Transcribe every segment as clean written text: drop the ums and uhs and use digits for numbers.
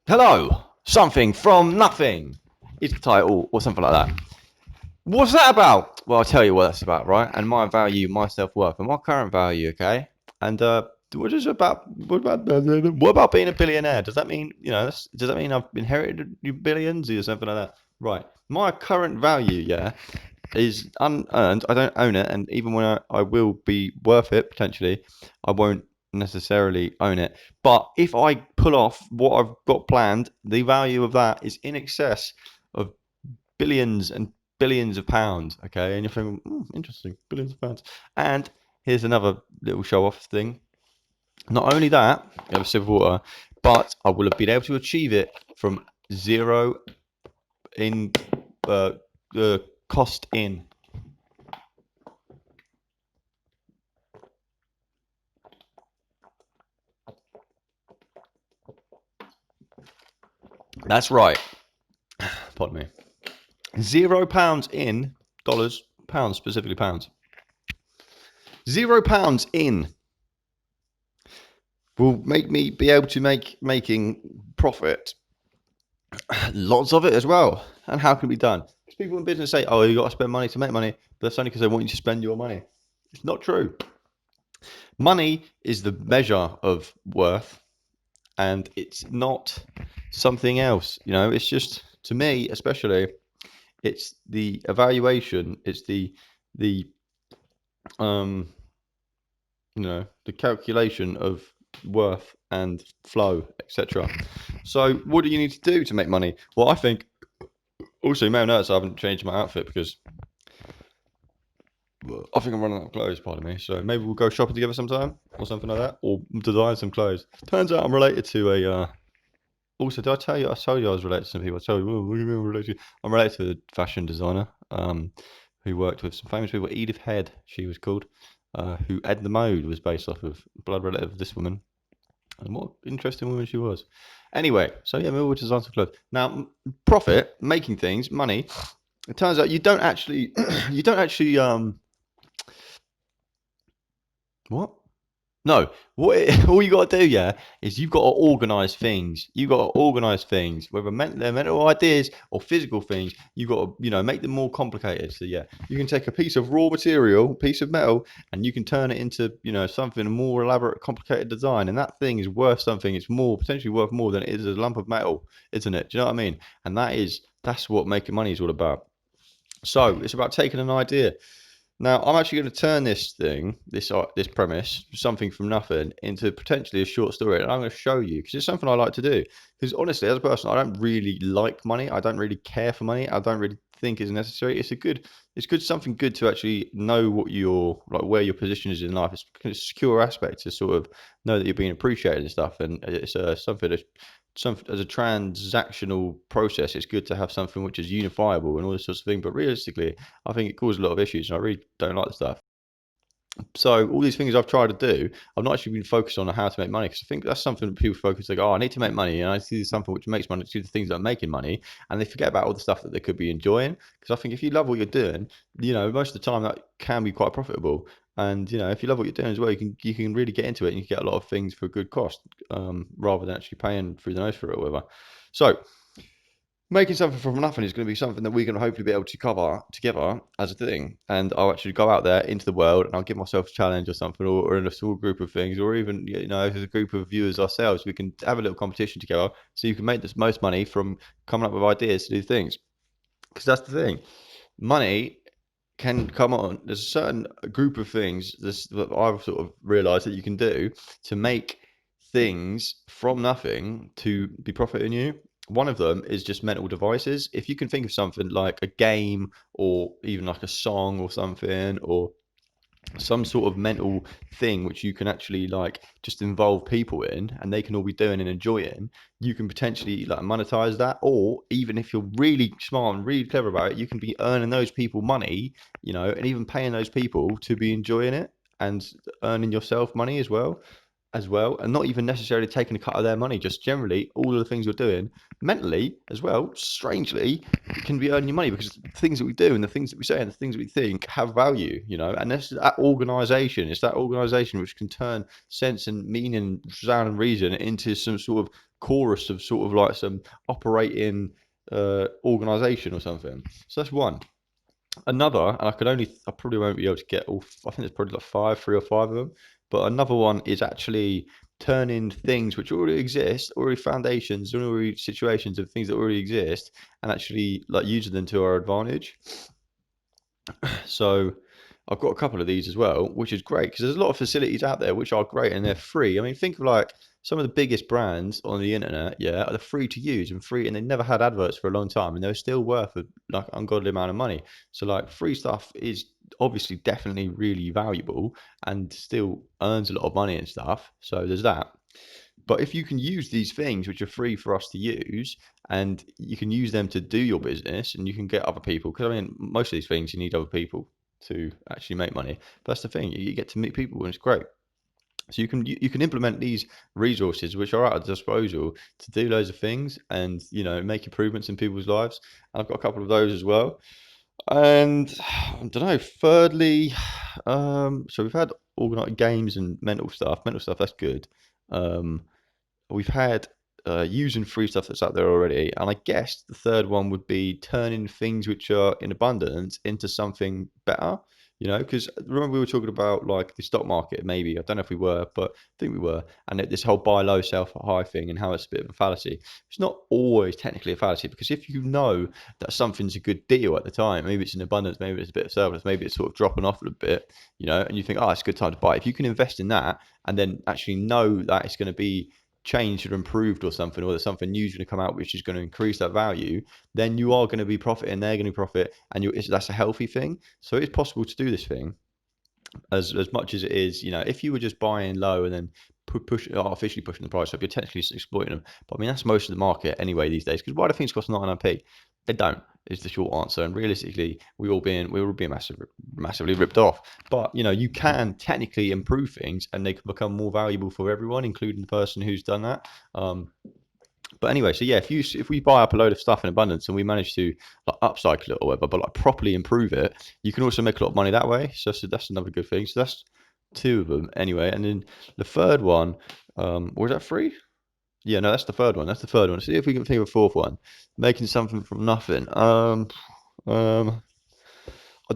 Hello, something from nothing is the title, or something like that. What's that about? Well, I'll tell you what that's about, right? And my value, my self worth, and my current value, okay? And what is about? What about being a billionaire? Does that mean does that mean I've inherited billions or something like that? Right. My current value, yeah, is unearned. I don't own it, and even when I will be worth it potentially, I won't necessarily own it. But if I pull off what I've got planned, the value of that is in excess of billions and billions of pounds. Okay, and you're thinking, interesting, billions of pounds. And here's another little show off thing. Not only that, I have a sip of water, but I will have been able to achieve it from zero in uh, cost in. That's right. Pardon me. £0 in dollars, pounds, specifically pounds. £0 in will make me be able to making profit. Lots of it as well. And how can it be done? Because people in business say, "Oh, you got to spend money to make money," but that's only because they want you to spend your money. It's not true. Money is the measure of worth, and it's not something else. It's just, to me, especially, it's the evaluation. It's the um the calculation of worth and flow, etc. So what do you need to do to make money? Well, I think, also, you may have noticed I haven't changed my outfit because I think I'm running out of clothes, pardon me. So maybe we'll go shopping together sometime or something like that, or design some clothes. Turns out I'm related to a also, did I tell you? I told you I was related to some people. I told you, what do you mean I'm related to? I'm related to a fashion designer who worked with some famous people. Edith Head, she was called, who Ed the Mode was based off of, blood relative of this woman. And what interesting woman she was. Anyway, so yeah, maybe we'll design some clothes. Now, profit, making things, money. It turns out you don't actually, you don't actually, what? No, all you got to do, yeah, is you've got to organise things. You've got to organise things, whether they're mental ideas or physical things. You've got to, make them more complicated. So yeah, you can take a piece of raw material, piece of metal, and you can turn it into, something more elaborate, complicated design. And that thing is worth something. It's more potentially worth more than it is a lump of metal, isn't it? Do you know what I mean? And that's what making money is all about. So it's about taking an idea. Now, I'm actually going to turn this premise, something from nothing, into potentially a short story, and I'm going to show you because it's something I like to do. Because honestly, as a person, I don't really like money. I don't really care for money. I don't really think it's necessary. Something good to actually know what where your position is in life. It's a secure aspect to sort of know that you're being appreciated and stuff, and it's something that as a transactional process, it's good to have something which is unifiable and all this sort of thing. But realistically, I think it causes a lot of issues, and I really don't like the stuff. So all these things I've tried to do, I've not actually been focused on how to make money because I think that's something that people focus like, oh, I need to make money, and I see something which makes money, do the things that are making money, and they forget about all the stuff that they could be enjoying. Because I think if you love what you're doing, most of the time that can be quite profitable. And if you love what you're doing as well, you can really get into it, and you can get a lot of things for good cost, rather than actually paying through the nose for it or whatever. So making something from nothing is going to be something that we're going to hopefully be able to cover together as a thing. And I'll actually go out there into the world and I'll give myself a challenge or something, or in a small group of things, or even, as a group of viewers ourselves, we can have a little competition together so you can make the most money from coming up with ideas to do things. Because that's the thing. Money can come on. There's a certain group of things that I've sort of realized that you can do to make things from nothing to be profiting you. One of them is just mental devices. If you can think of something like a game or even like a song or something, or some sort of mental thing which you can actually like just involve people in and they can all be doing and enjoying, you can potentially like monetize that. Or even if you're really smart and really clever about it, you can be earning those people money, and even paying those people to be enjoying it and earning yourself money as well, and not even necessarily taking a cut of their money, just generally all of the things you're doing mentally as well, strangely, can be earning you money because the things that we do and the things that we say and the things that we think have value, and that's that organization. It's that organization which can turn sense and meaning, sound and reason into some sort of chorus of sort of like some operating organization or something. So that's one. Another, and I probably won't be able to get all. I think there's probably like 3 or 5 of them. But another one is actually turning things which already exist, already foundations, already situations of things that already exist, and actually like using them to our advantage. So I've got a couple of these as well, which is great because there's a lot of facilities out there which are great and they're free. I mean, think of like some of the biggest brands on the internet, yeah, are free to use and free, and they never had adverts for a long time, and they're still worth a like ungodly amount of money. So like free stuff is obviously definitely really valuable and still earns a lot of money and stuff. So there's that. But if you can use these things which are free for us to use, and you can use them to do your business, and you can get other people, because I mean, most of these things you need other people to actually make money. But that's the thing, you get to meet people, and it's great. So you can implement these resources which are at our disposal to do loads of things, and make improvements in people's lives. And I've got a couple of those as well. And I don't know. Thirdly, so we've had organized games and mental stuff. Mental stuff, that's good. Um, we've had using free stuff that's out there already, and I guess the third one would be turning things which are in abundance into something better. Because remember we were talking about like the stock market, maybe I don't know if we were, but I think we were, and this whole buy low, sell high thing, and how it's a bit of a fallacy. It's not always technically a fallacy, because if you know that something's a good deal at the time, maybe it's in abundance, maybe it's a bit of surplus, maybe it's sort of dropping off a little bit, and you think, oh, it's a good time to buy. If you can invest in that and then actually know that it's going to be changed or improved or something, or there's something new going to come out which is going to increase that value, then you are going to be profiting, they're going to profit, and that's a healthy thing. So it's possible to do this thing as much as it is, if you were just buying low and then artificially pushing the price up, you're technically exploiting them. But I mean, that's most of the market anyway these days, because why do things cost 99p? They don't, is the short answer. And realistically, we're all being massively ripped off. But you can technically improve things, and they can become more valuable for everyone, including the person who's done that. But anyway, so yeah, if we buy up a load of stuff in abundance and we manage to like upcycle it or whatever, but like properly improve it, you can also make a lot of money that way. So that's another good thing. So that's two of them anyway. And then the third one, was that three? Yeah, no, that's the third one. That's the third one. See if we can think of a fourth one. Making something from nothing. I don't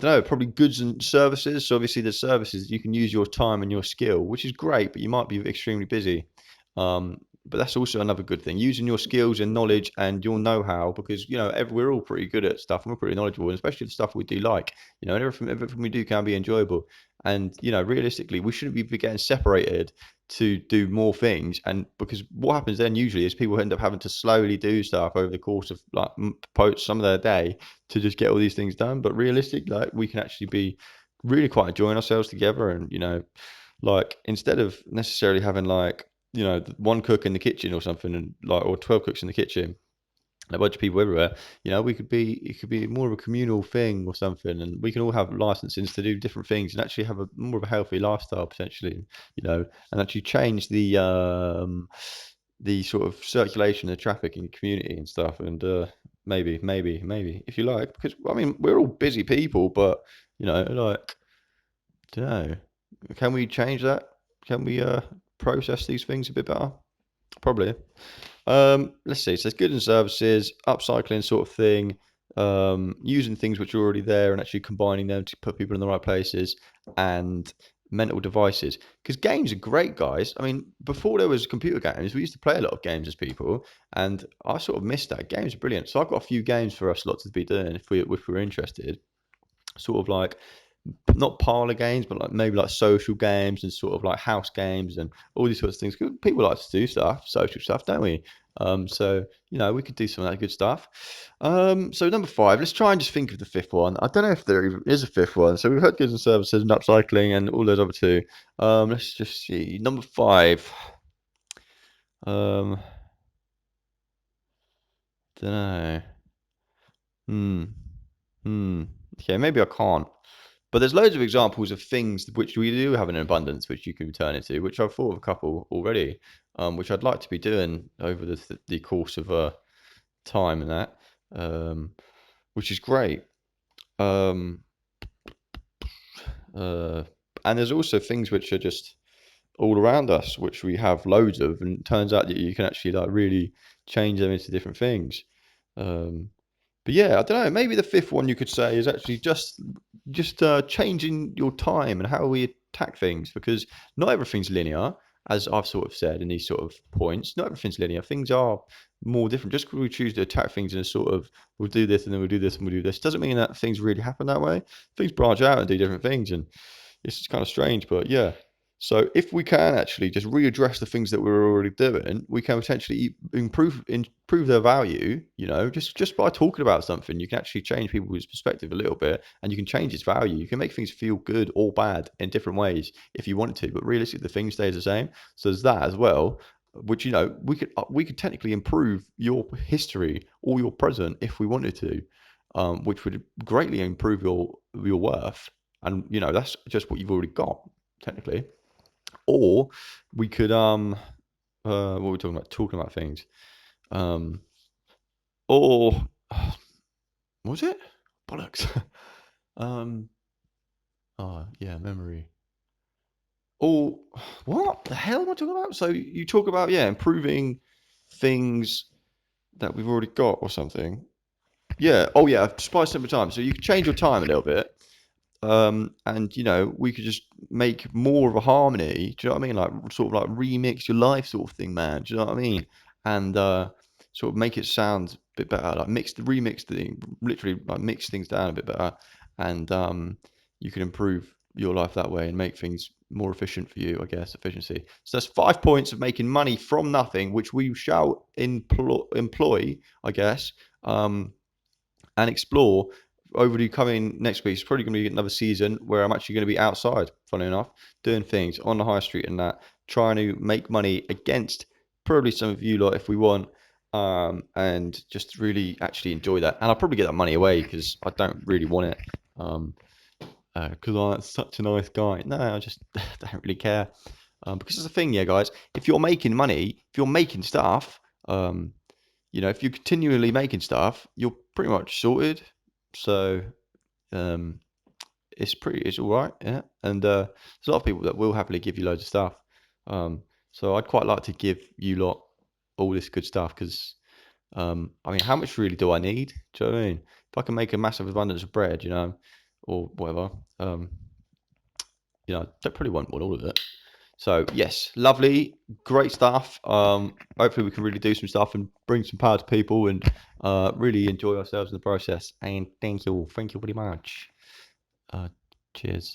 know, probably goods and services. So obviously the services, you can use your time and your skill, which is great, but you might be extremely busy. But that's also another good thing, using your skills and knowledge and your know-how, because we're all pretty good at stuff and we're pretty knowledgeable, and especially the stuff we do like, everything we do can be enjoyable. And realistically, we shouldn't be getting separated to do more things. And because what happens then usually is people end up having to slowly do stuff over the course of like some of their day to just get all these things done. But realistic, like, we can actually be really quite enjoying ourselves together, and like, instead of necessarily having like one cook in the kitchen or something, and like, or 12 cooks in the kitchen, and a bunch of people everywhere, it could be more of a communal thing or something, and we can all have licenses to do different things and actually have a more of a healthy lifestyle potentially, and actually change the sort of circulation of traffic in the community and stuff. And maybe if you like, because I mean, we're all busy people, but like, don't know, can we change that? Can we process these things a bit better? Probably. Let's see. So there's goods and services, upcycling sort of thing, using things which are already there and actually combining them to put people in the right places, and mental devices. Because games are great, guys. I mean, before there was computer games, we used to play a lot of games as people, and I sort of missed that. Games are brilliant. So I've got a few games for us lots to be doing if we're interested. Sort of like, not parlor games, but like maybe like social games and sort of like house games and all these sorts of things. 'Cause people like to do stuff, social stuff, don't we? So we could do some of that good stuff. So number five, let's try and just think of the fifth one. I don't know if there even is a fifth one. So we've had goods and services and upcycling and all those other two. Let's just see. Number five. Don't know. Hmm. Okay, maybe I can't. But there's loads of examples of things which we do have in abundance, which you can turn into, which I've thought of a couple already, which I'd like to be doing over the course of time and that, which is great. Um, and there's also things which are just all around us, which we have loads of, and it turns out that you can actually like really change them into different things. But yeah, I don't know. Maybe the fifth one you could say is actually just changing your time and how we attack things, because not everything's linear, as I've sort of said in these sort of points. Not everything's linear. Things are more different. Just because we choose to attack things in a sort of we'll do this and then we'll do this and we'll do this doesn't mean that things really happen that way. Things branch out and do different things, and it's just kind of strange. But yeah. So if we can actually just readdress the things that we're already doing, we can potentially improve their value. You know, just by talking about something, you can actually change people's perspective a little bit, and you can change its value. You can make things feel good or bad in different ways if you wanted to. But realistically, the thing stays the same. So there's that as well, which we could technically improve your history or your present if we wanted to, which would greatly improve your worth. And that's just what you've already got technically. Or we could what were we talking about? Talking about things. Or what was it? Bollocks. um oh yeah, memory. Or what the hell am I talking about? So you talk about improving things that we've already got or something. Yeah. Oh yeah, spice up the time. So you can change your time a little bit. And we could just make more of a harmony. Do you know what I mean? Like sort of like remix your life sort of thing, man. Do you know what I mean? And sort of make it sound a bit better. Like remix the thing, literally like mix things down a bit better, and you can improve your life that way and make things more efficient for you, I guess. Efficiency. So that's 5 points of making money from nothing, which we shall employ, I guess. And explore over the coming next week. It's probably going to be another season where I'm actually going to be outside, funny enough, doing things on the high street and that, trying to make money against probably some of you lot if we want, and just really actually enjoy that. And I'll probably get that money away because I don't really want it, because I'm such a nice guy. No, I just don't really care. Because it's a thing, yeah, guys. If you're making money, if you're making stuff, if you're continually making stuff, you're pretty much sorted. So it's all right, yeah. And there's a lot of people that will happily give you loads of stuff. So I'd quite like to give you lot all this good stuff because I mean, how much really do I need? Do you know what I mean? If I can make a massive abundance of bread, or whatever, I don't probably want all of it. So yes, lovely, great stuff. Hopefully we can really do some stuff and bring some power to people and really enjoy ourselves in the process. And thank you very much. Cheers.